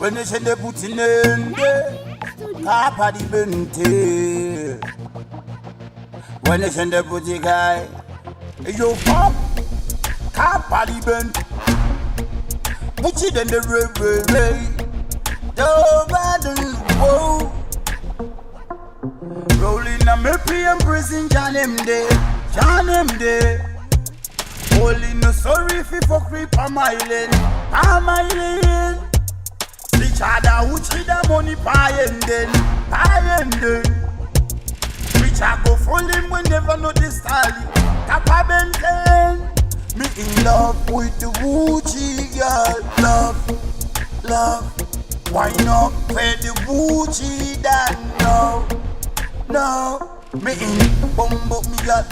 When they send the put in the Papa di Bente. When they send the put the guy, yo pop, Papa di Bente. Put it in the river, Dobba, whoa. Rolling a Murphy and prison, John him there. Holy no sorry for creep a mile. Each other which with the money paying then. Which I go for him when never know the style. Kappa Benten. Me in love with the Gucci girl. Love. Why not pay the Gucci that no. Me in bumbo me girl.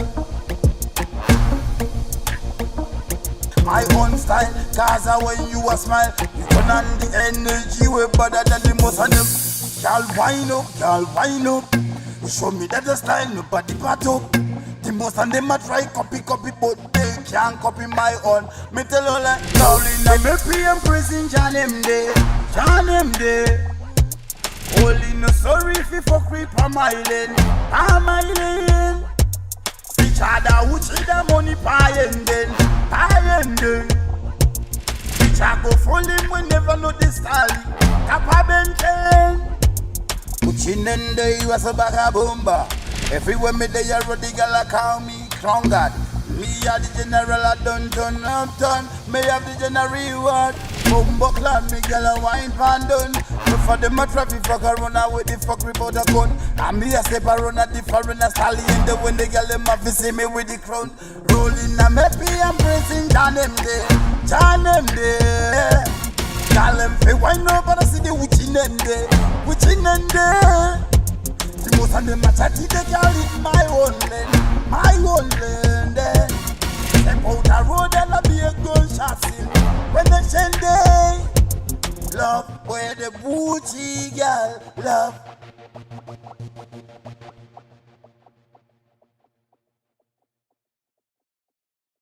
My own style, cause when you a smile, you turn on the energy way better than the most of them. Y'all wind up. You show me that the style, nobody part up. The most of them a try copy, but they can't copy my own. Me tell you like, Rolling I'm a PM prison, John him there. Holy no sorry for creep a mile. Each other which with the money paying then. Which I go for him when never know the style. Kappa Benten. Uchinen day was a bagabumba. Everywhere me day a ruddy gala call me crown god. Me a the general a done turn up turn. Me have the general reward. Bumbo clan me gal a wine pan done. For them a traffic fuck a run out with the fuck report a gun. And me a step a run a different a stallion. The when the gal them a visit me with the crown. Rolling a meppy and praising John them there. Gal them fi wine up and I see the witch in them there. The most of them a chatty they gal it my own land. Step out a road and a be a gunshot scene. When they send they love where the booty girl love.